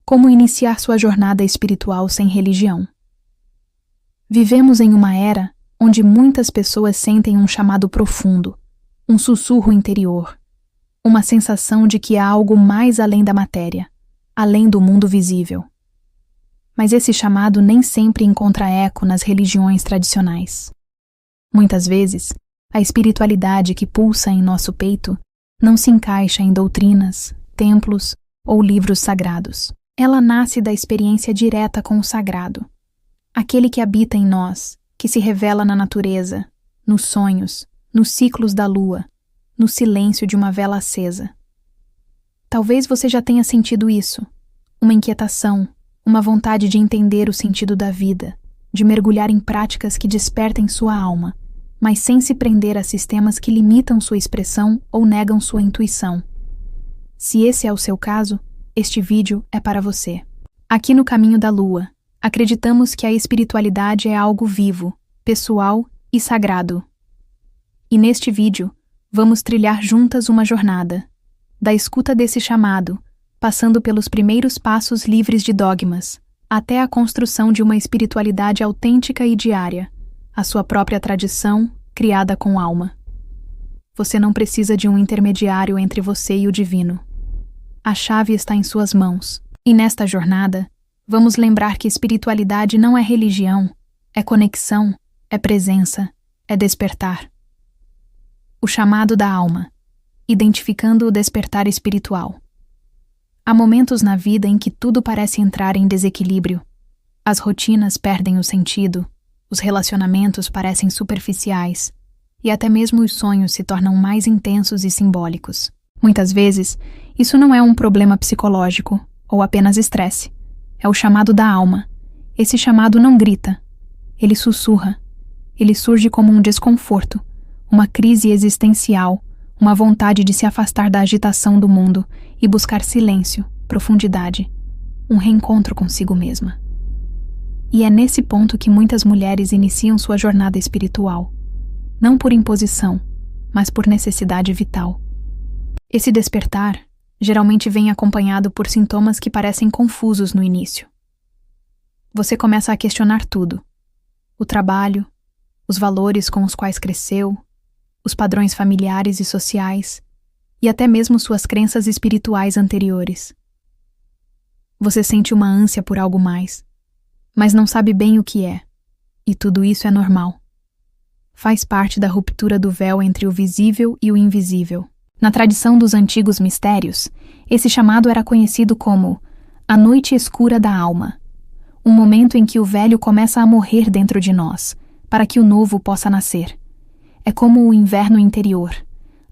Como iniciar sua jornada espiritual sem religião? Vivemos em uma era onde muitas pessoas sentem um chamado profundo, um sussurro interior, uma sensação de que há algo mais além da matéria, além do mundo visível. Mas esse chamado nem sempre encontra eco nas religiões tradicionais. Muitas vezes, a espiritualidade que pulsa em nosso peito não se encaixa em doutrinas, templos ou livros sagrados. Ela nasce da experiência direta com o sagrado, aquele que habita em nós, que se revela na natureza, nos sonhos, nos ciclos da lua, no silêncio de uma vela acesa. Talvez você já tenha sentido isso, uma inquietação, uma vontade de entender o sentido da vida, de mergulhar em práticas que despertem sua alma, mas sem se prender a sistemas que limitam sua expressão ou negam sua intuição. Se esse é o seu caso, este vídeo é para você. Aqui no Caminho da Lua, acreditamos que a espiritualidade é algo vivo, pessoal e sagrado. E neste vídeo, vamos trilhar juntas uma jornada, da escuta desse chamado, passando pelos primeiros passos livres de dogmas, até a construção de uma espiritualidade autêntica e diária, a sua própria tradição, criada com alma. Você não precisa de um intermediário entre você e o divino. A chave está em suas mãos. E nesta jornada, vamos lembrar que espiritualidade não é religião, é conexão, é presença, é despertar. O chamado da alma, identificando o despertar espiritual. Há momentos na vida em que tudo parece entrar em desequilíbrio. As rotinas perdem o sentido, os relacionamentos parecem superficiais, e até mesmo os sonhos se tornam mais intensos e simbólicos. Muitas vezes, isso não é um problema psicológico ou apenas estresse. É o chamado da alma. Esse chamado não grita. Ele sussurra. Ele surge como um desconforto, uma crise existencial, uma vontade de se afastar da agitação do mundo e buscar silêncio, profundidade, um reencontro consigo mesma. E é nesse ponto que muitas mulheres iniciam sua jornada espiritual. Não por imposição, mas por necessidade vital. Esse despertar geralmente vem acompanhado por sintomas que parecem confusos no início. Você começa a questionar tudo: o trabalho, os valores com os quais cresceu, os padrões familiares e sociais, e até mesmo suas crenças espirituais anteriores. Você sente uma ânsia por algo mais, mas não sabe bem o que é, e tudo isso é normal. Faz parte da ruptura do véu entre o visível e o invisível. Na tradição dos antigos mistérios, esse chamado era conhecido como a noite escura da alma, um momento em que o velho começa a morrer dentro de nós, para que o novo possa nascer. É como o inverno interior.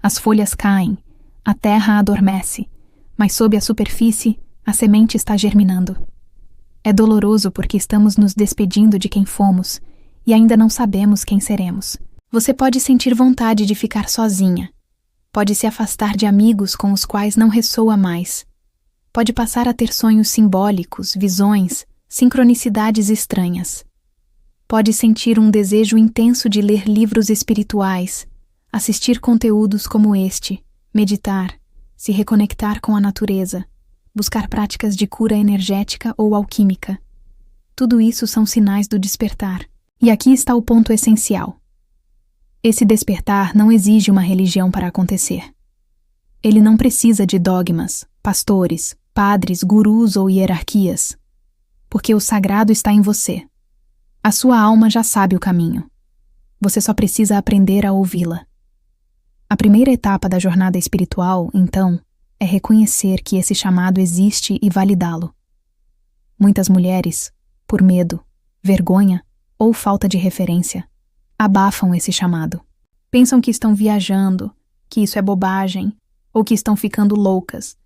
As folhas caem, a terra adormece, mas sob a superfície, a semente está germinando. É doloroso porque estamos nos despedindo de quem fomos e ainda não sabemos quem seremos. Você pode sentir vontade de ficar sozinha. Pode se afastar de amigos com os quais não ressoa mais. Pode passar a ter sonhos simbólicos, visões, sincronicidades estranhas. Pode sentir um desejo intenso de ler livros espirituais, assistir conteúdos como este, meditar, se reconectar com a natureza, buscar práticas de cura energética ou alquímica. Tudo isso são sinais do despertar. E aqui está o ponto essencial. Esse despertar não exige uma religião para acontecer. Ele não precisa de dogmas, pastores, padres, gurus ou hierarquias, porque o sagrado está em você. A sua alma já sabe o caminho. Você só precisa aprender a ouvi-la. A primeira etapa da jornada espiritual, então, é reconhecer que esse chamado existe e validá-lo. Muitas mulheres, por medo, vergonha ou falta de referência, abafam esse chamado. Pensam que estão viajando, que isso é bobagem, ou que estão ficando loucas.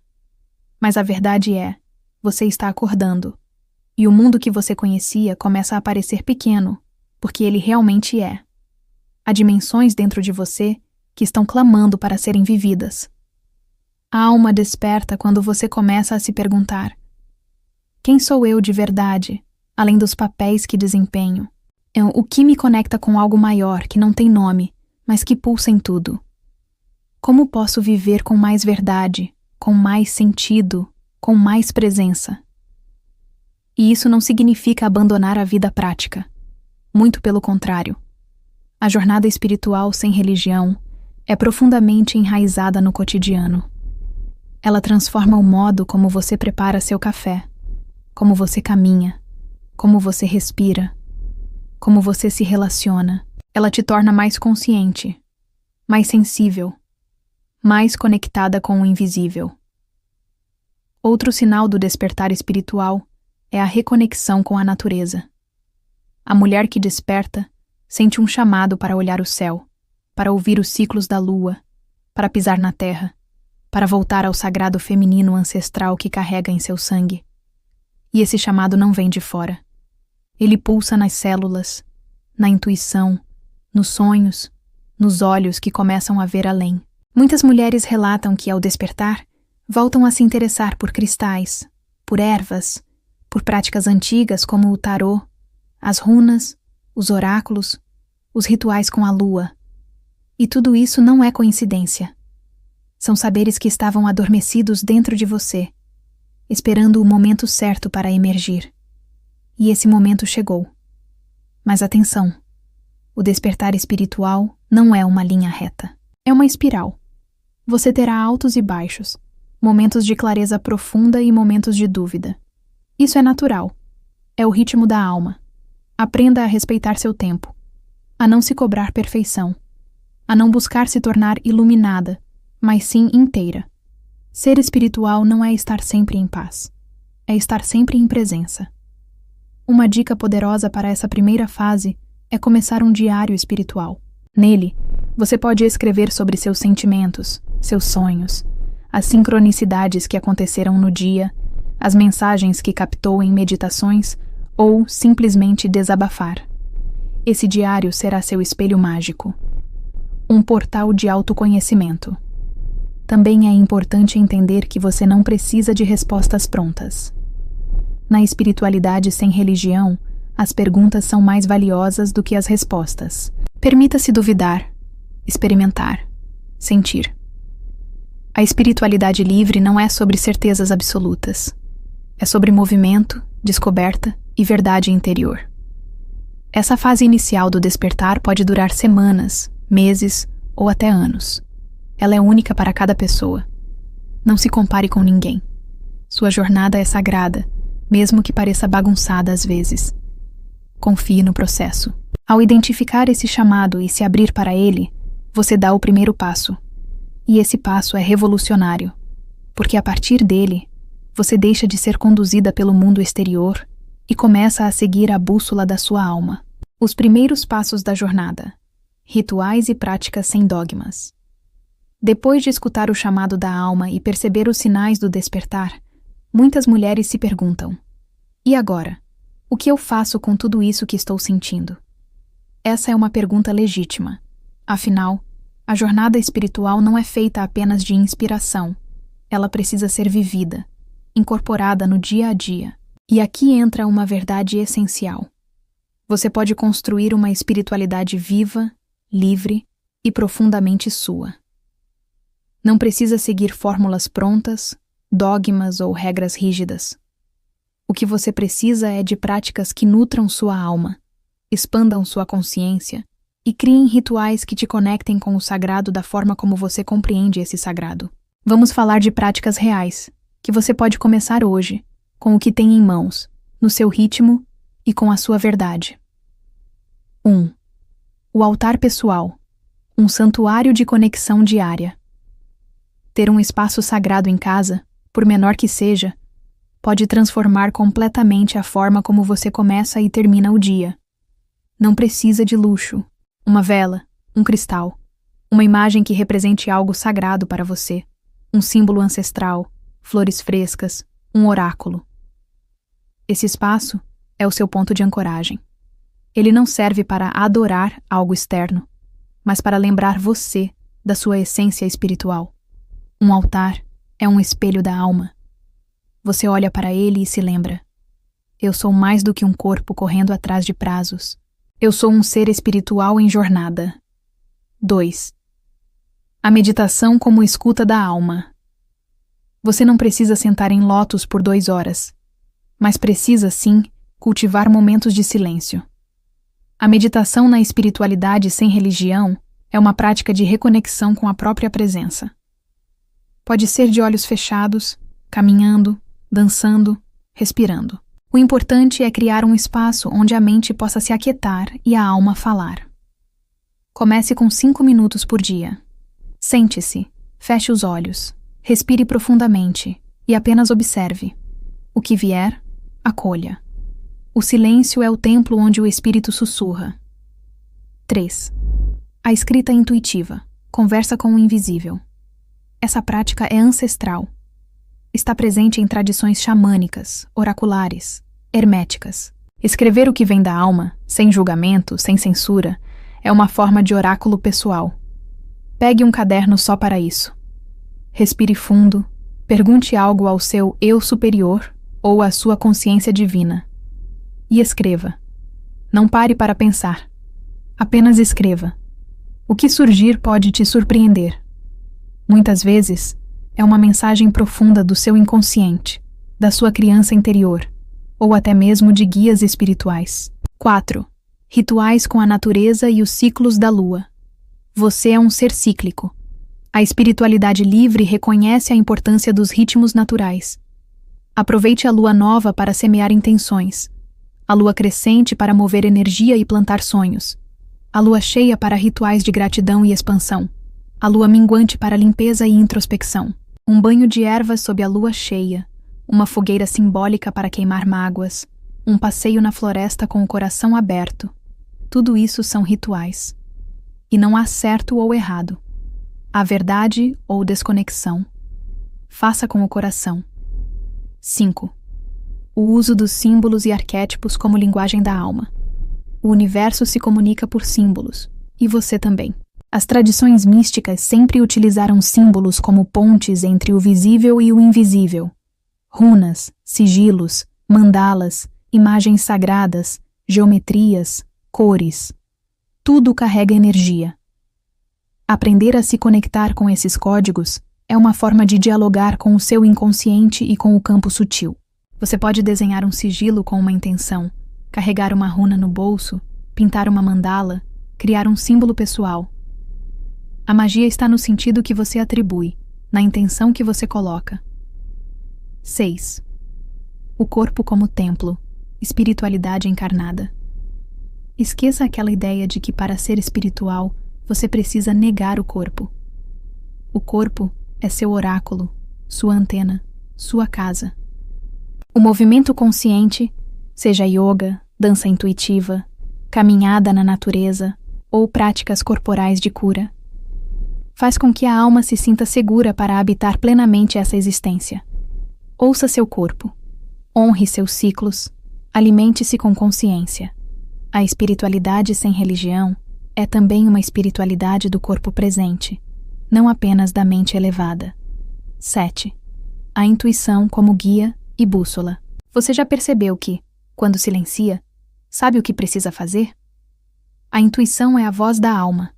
Mas a verdade é, você está acordando, e o mundo que você conhecia começa a parecer pequeno, porque ele realmente é. Há dimensões dentro de você que estão clamando para serem vividas. A alma desperta quando você começa a se perguntar: quem sou eu de verdade, além dos papéis que desempenho? O que me conecta com algo maior que não tem nome, mas que pulsa em tudo? Como posso viver com mais verdade, com mais sentido, com mais presença? E isso não significa abandonar a vida prática. Muito pelo contrário. A jornada espiritual sem religião é profundamente enraizada no cotidiano. Ela transforma o modo como você prepara seu café, como você caminha, como você respira, como você se relaciona. Ela te torna mais consciente, mais sensível, mais conectada com o invisível. Outro sinal do despertar espiritual é a reconexão com a natureza. A mulher que desperta sente um chamado para olhar o céu, para ouvir os ciclos da lua, para pisar na terra, para voltar ao sagrado feminino ancestral que carrega em seu sangue. E esse chamado não vem de fora. Ele pulsa nas células, na intuição, nos sonhos, nos olhos que começam a ver além. Muitas mulheres relatam que, ao despertar, voltam a se interessar por cristais, por ervas, por práticas antigas como o tarô, as runas, os oráculos, os rituais com a lua. E tudo isso não é coincidência. São saberes que estavam adormecidos dentro de você, esperando o momento certo para emergir. E esse momento chegou. Mas atenção, o despertar espiritual não é uma linha reta. É uma espiral. Você terá altos e baixos, momentos de clareza profunda e momentos de dúvida. Isso é natural. É o ritmo da alma. Aprenda a respeitar seu tempo, a não se cobrar perfeição, a não buscar se tornar iluminada, mas sim inteira. Ser espiritual não é estar sempre em paz, é estar sempre em presença. Uma dica poderosa para essa primeira fase é começar um diário espiritual. Nele, você pode escrever sobre seus sentimentos, seus sonhos, as sincronicidades que aconteceram no dia, as mensagens que captou em meditações ou simplesmente desabafar. Esse diário será seu espelho mágico, um portal de autoconhecimento. Também é importante entender que você não precisa de respostas prontas. Na espiritualidade sem religião, as perguntas são mais valiosas do que as respostas. Permita-se duvidar, experimentar, sentir. A espiritualidade livre não é sobre certezas absolutas. É sobre movimento, descoberta e verdade interior. Essa fase inicial do despertar pode durar semanas, meses ou até anos. Ela é única para cada pessoa. Não se compare com ninguém. Sua jornada é sagrada, mesmo que pareça bagunçada às vezes. Confie no processo. Ao identificar esse chamado e se abrir para ele, você dá o primeiro passo. E esse passo é revolucionário, porque a partir dele, você deixa de ser conduzida pelo mundo exterior e começa a seguir a bússola da sua alma. Os primeiros passos da jornada. Rituais e práticas sem dogmas. Depois de escutar o chamado da alma e perceber os sinais do despertar, muitas mulheres se perguntam: e agora? O que eu faço com tudo isso que estou sentindo? Essa é uma pergunta legítima. Afinal, a jornada espiritual não é feita apenas de inspiração. Ela precisa ser vivida, incorporada no dia a dia. E aqui entra uma verdade essencial. Você pode construir uma espiritualidade viva, livre e profundamente sua. Não precisa seguir fórmulas prontas, dogmas ou regras rígidas. O que você precisa é de práticas que nutram sua alma, expandam sua consciência e criem rituais que te conectem com o sagrado da forma como você compreende esse sagrado. Vamos falar de práticas reais, que você pode começar hoje, com o que tem em mãos, no seu ritmo e com a sua verdade. 1. O altar pessoal, um santuário de conexão diária. Ter um espaço sagrado em casa, por menor que seja, pode transformar completamente a forma como você começa e termina o dia. Não precisa de luxo, uma vela, um cristal, uma imagem que represente algo sagrado para você, um símbolo ancestral, flores frescas, um oráculo. Esse espaço é o seu ponto de ancoragem. Ele não serve para adorar algo externo, mas para lembrar você da sua essência espiritual. Um altar é um espelho da alma. Você olha para ele e se lembra: eu sou mais do que um corpo correndo atrás de prazos. Eu sou um ser espiritual em jornada. 2. A meditação como escuta da alma. Você não precisa sentar em lótus por 2 horas. mas precisa, sim, cultivar momentos de silêncio. A meditação na espiritualidade sem religião é uma prática de reconexão com a própria presença. Pode ser de olhos fechados, caminhando, dançando, respirando. O importante é criar um espaço onde a mente possa se aquietar e a alma falar. Comece com 5 minutos por dia. Sente-se, feche os olhos, respire profundamente e apenas observe. O que vier, acolha. O silêncio é o templo onde o espírito sussurra. 3. A escrita intuitiva. Conversa com o invisível. Essa prática é ancestral. Está presente em tradições xamânicas, oraculares, herméticas. Escrever o que vem da alma, sem julgamento, sem censura, é uma forma de oráculo pessoal. Pegue um caderno só para isso. Respire fundo, pergunte algo ao seu eu superior ou à sua consciência divina. E escreva. Não pare para pensar. Apenas escreva. O que surgir pode te surpreender. Muitas vezes, é uma mensagem profunda do seu inconsciente, da sua criança interior, ou até mesmo de guias espirituais. 4. Rituais com a natureza e os ciclos da lua. Você é um ser cíclico. A espiritualidade livre reconhece a importância dos ritmos naturais. Aproveite a lua nova para semear intenções, a lua crescente para mover energia e plantar sonhos, a lua cheia para rituais de gratidão e expansão, a lua minguante para limpeza e introspecção, um banho de ervas sob a lua cheia, uma fogueira simbólica para queimar mágoas, um passeio na floresta com o coração aberto. Tudo isso são rituais. E não há certo ou errado. Há verdade ou desconexão. Faça com o coração. 5. O uso dos símbolos e arquétipos como linguagem da alma. O universo se comunica por símbolos, e você também. As tradições místicas sempre utilizaram símbolos como pontes entre o visível e o invisível. Runas, sigilos, mandalas, imagens sagradas, geometrias, cores. Tudo carrega energia. Aprender a se conectar com esses códigos é uma forma de dialogar com o seu inconsciente e com o campo sutil. Você pode desenhar um sigilo com uma intenção, carregar uma runa no bolso, pintar uma mandala, criar um símbolo pessoal. A magia está no sentido que você atribui, na intenção que você coloca. 6. O corpo como templo, espiritualidade encarnada. Esqueça aquela ideia de que para ser espiritual, você precisa negar o corpo. O corpo é seu oráculo, sua antena, sua casa. O movimento consciente, seja yoga, dança intuitiva, caminhada na natureza ou práticas corporais de cura, faz com que a alma se sinta segura para habitar plenamente essa existência. Ouça seu corpo, honre seus ciclos, alimente-se com consciência. A espiritualidade sem religião é também uma espiritualidade do corpo presente, não apenas da mente elevada. 7. A intuição como guia e bússola. Você já percebeu que, quando silencia, sabe o que precisa fazer? A intuição é a voz da alma.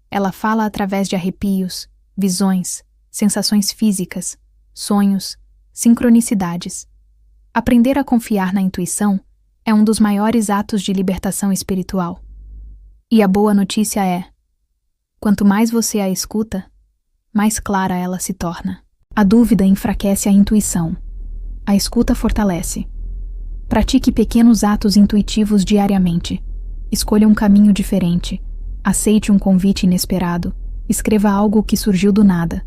Ela fala através de arrepios, visões, sensações físicas, sonhos, sincronicidades. Aprender a confiar na intuição é um dos maiores atos de libertação espiritual. E a boa notícia é: quanto mais você a escuta, mais clara ela se torna. A dúvida enfraquece a intuição. A escuta fortalece. Pratique pequenos atos intuitivos diariamente. Escolha um caminho diferente. Aceite um convite inesperado. Escreva algo que surgiu do nada.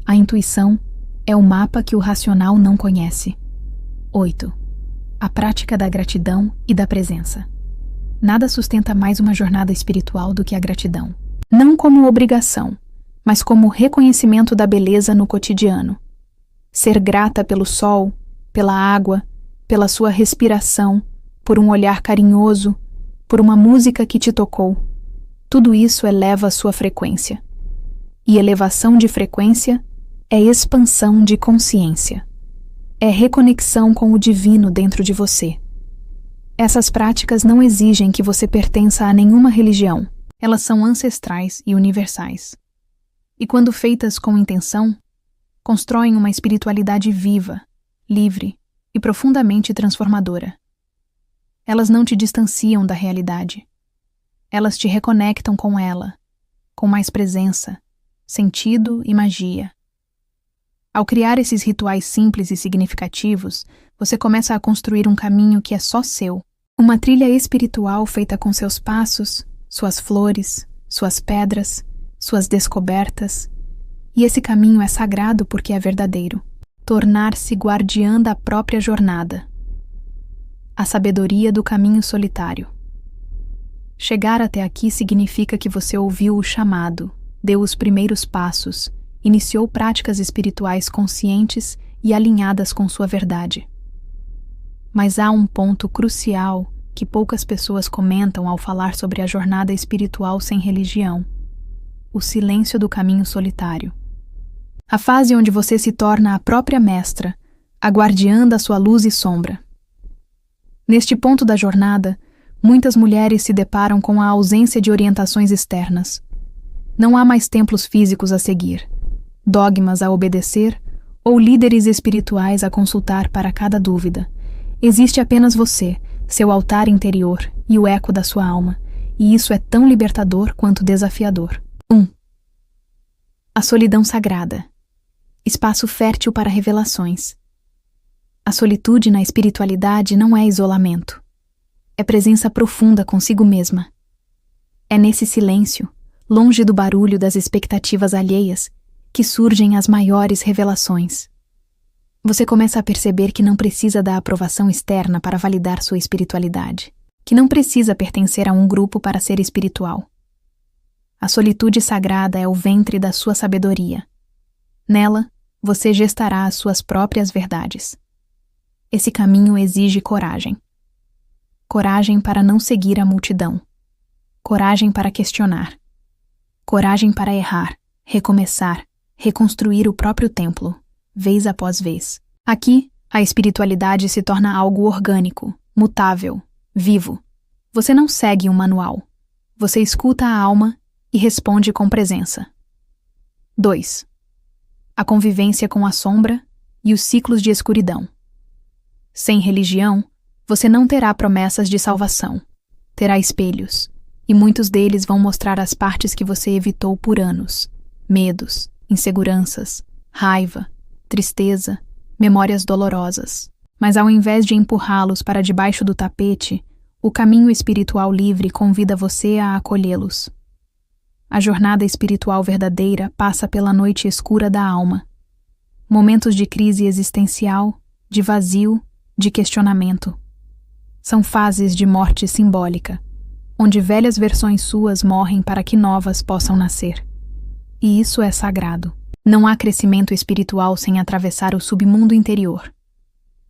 A intuição é o mapa que o racional não conhece. 8. A prática da gratidão e da presença. Nada sustenta mais uma jornada espiritual do que a gratidão. Não como obrigação, mas como reconhecimento da beleza no cotidiano. Ser grata pelo sol, pela água, pela sua respiração, por um olhar carinhoso, por uma música que te tocou. Tudo isso eleva a sua frequência. E elevação de frequência é expansão de consciência. É reconexão com o divino dentro de você. Essas práticas não exigem que você pertença a nenhuma religião. Elas são ancestrais e universais. E quando feitas com intenção, constroem uma espiritualidade viva, livre, e profundamente transformadora. Elas não te distanciam da realidade. Elas te reconectam com ela, com mais presença, sentido e magia. Ao criar esses rituais simples e significativos, você começa a construir um caminho que é só seu. Uma trilha espiritual feita com seus passos, suas flores, suas pedras, suas descobertas. E esse caminho é sagrado porque é verdadeiro. Tornar-se guardiã da própria jornada. A sabedoria do caminho solitário. Chegar até aqui significa que você ouviu o chamado, deu os primeiros passos, iniciou práticas espirituais conscientes e alinhadas com sua verdade. Mas há um ponto crucial que poucas pessoas comentam ao falar sobre a jornada espiritual sem religião: o silêncio do caminho solitário. A fase onde você se torna a própria mestra, a guardiã da sua luz e sombra. Neste ponto da jornada, muitas mulheres se deparam com a ausência de orientações externas. Não há mais templos físicos a seguir, dogmas a obedecer ou líderes espirituais a consultar para cada dúvida. Existe apenas você, seu altar interior e o eco da sua alma, e isso é tão libertador quanto desafiador. 1. A solidão sagrada. Espaço fértil para revelações. A solitude na espiritualidade não é isolamento. É presença profunda consigo mesma. É nesse silêncio, longe do barulho das expectativas alheias, que surgem as maiores revelações. Você começa a perceber que não precisa da aprovação externa para validar sua espiritualidade, que não precisa pertencer a um grupo para ser espiritual. A solitude sagrada é o ventre da sua sabedoria. Nela, você gestará as suas próprias verdades. Esse caminho exige coragem. Coragem para não seguir a multidão. Coragem para questionar. Coragem para errar, recomeçar, reconstruir o próprio templo, vez após vez. Aqui, a espiritualidade se torna algo orgânico, mutável, vivo. Você não segue um manual. Você escuta a alma e responde com presença. 2. A convivência com a sombra e os ciclos de escuridão. Sem religião, você não terá promessas de salvação. Terá espelhos, e muitos deles vão mostrar as partes que você evitou por anos. Medos, inseguranças, raiva, tristeza, memórias dolorosas. Mas ao invés de empurrá-los para debaixo do tapete, o caminho espiritual livre convida você a acolhê-los. A jornada espiritual verdadeira passa pela noite escura da alma. Momentos de crise existencial, de vazio, de questionamento. São fases de morte simbólica, onde velhas versões suas morrem para que novas possam nascer. E isso é sagrado. Não há crescimento espiritual sem atravessar o submundo interior.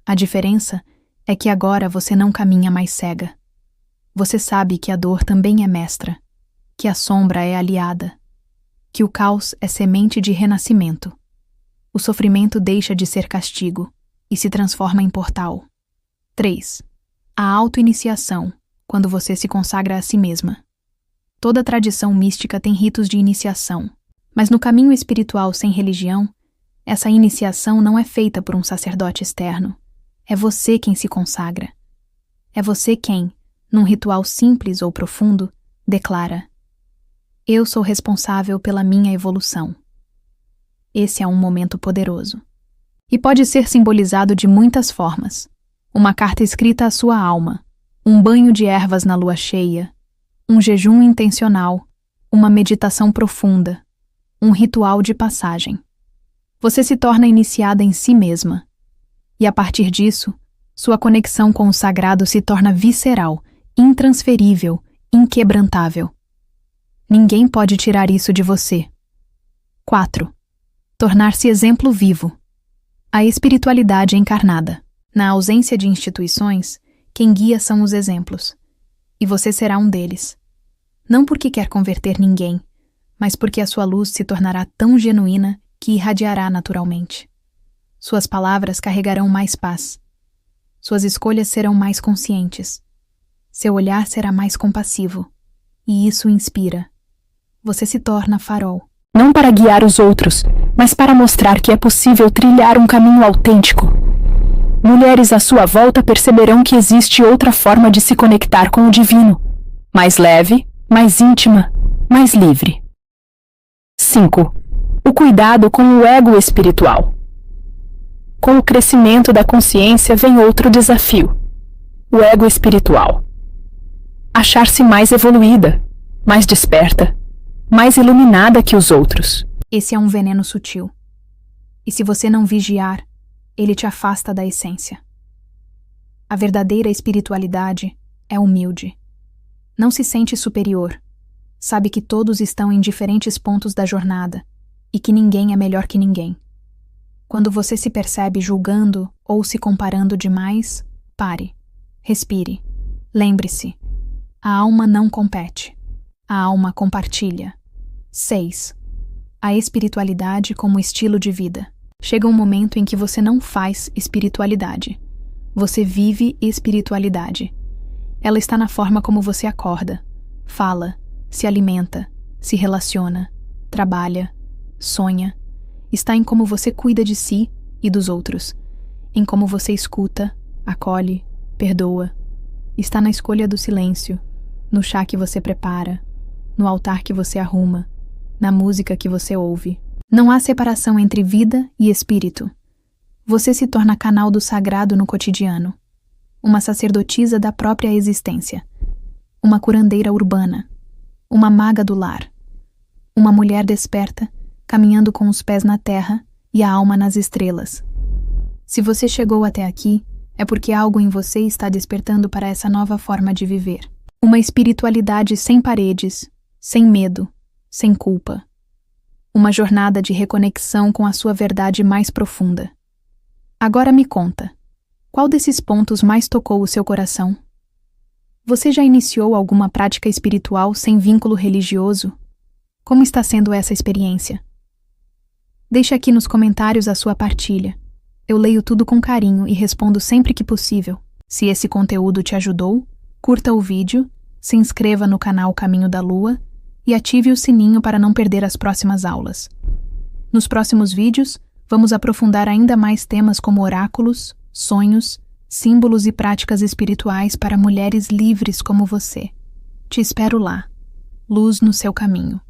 A diferença é que agora você não caminha mais cega. Você sabe que a dor também é mestra, que a sombra é aliada, que o caos é semente de renascimento. O sofrimento deixa de ser castigo e se transforma em portal. 3. A autoiniciação, quando você se consagra a si mesma. Toda tradição mística tem ritos de iniciação, mas no caminho espiritual sem religião, essa iniciação não é feita por um sacerdote externo. É você quem se consagra. É você quem, num ritual simples ou profundo, declara: eu sou responsável pela minha evolução. Esse é um momento poderoso. E pode ser simbolizado de muitas formas. Uma carta escrita à sua alma, um banho de ervas na lua cheia, um jejum intencional, uma meditação profunda, um ritual de passagem. Você se torna iniciada em si mesma. E a partir disso, sua conexão com o sagrado se torna visceral, intransferível, inquebrantável. Ninguém pode tirar isso de você. 4. Tornar-se exemplo vivo. A espiritualidade encarnada. Na ausência de instituições, quem guia são os exemplos. E você será um deles. Não porque quer converter ninguém, mas porque a sua luz se tornará tão genuína que irradiará naturalmente. Suas palavras carregarão mais paz. Suas escolhas serão mais conscientes. Seu olhar será mais compassivo. E isso inspira. Você se torna farol. Não para guiar os outros, mas para mostrar que é possível trilhar um caminho autêntico. mulheres à sua volta perceberão que existe outra forma de se conectar com o divino, mais leve, mais íntima, mais livre. 5. O cuidado com o ego espiritual. Com o crescimento da consciência vem outro desafio: o ego espiritual. Achar-se mais evoluída, mais desperta, mais iluminada que os outros. Esse é um veneno sutil. E se você não vigiar, ele te afasta da essência. A verdadeira espiritualidade é humilde. Não se sente superior. Sabe que todos estão em diferentes pontos da jornada e que ninguém é melhor que ninguém. Quando você se percebe julgando ou se comparando demais, pare, respire. Lembre-se, a alma não compete, a alma compartilha. 6. A espiritualidade como estilo de vida. Chega um momento em que você não faz espiritualidade. Você vive espiritualidade. Ela está na forma como você acorda, fala, se alimenta, se relaciona, trabalha, sonha. Está em como você cuida de si e dos outros, em como você escuta, acolhe, perdoa. Está na escolha do silêncio, no chá que você prepara, no altar que você arruma, na música que você ouve. Não há separação entre vida e espírito. Você se torna canal do sagrado no cotidiano, uma sacerdotisa da própria existência, uma curandeira urbana, uma maga do lar, uma mulher desperta, caminhando com os pés na terra e a alma nas estrelas. Se você chegou até aqui, é porque algo em você está despertando para essa nova forma de viver. Uma espiritualidade sem paredes, sem medo, sem culpa. Uma jornada de reconexão com a sua verdade mais profunda. Agora me conta, qual desses pontos mais tocou o seu coração? Você já iniciou alguma prática espiritual sem vínculo religioso? Como está sendo essa experiência? Deixe aqui nos comentários a sua partilha. Eu leio tudo com carinho e respondo sempre que possível. Se esse conteúdo te ajudou, curta o vídeo, se inscreva no canal Caminho da Lua e ative o sininho para não perder as próximas aulas. Nos próximos vídeos, vamos aprofundar ainda mais temas como oráculos, sonhos, símbolos e práticas espirituais para mulheres livres como você. Te espero lá. Luz no seu caminho.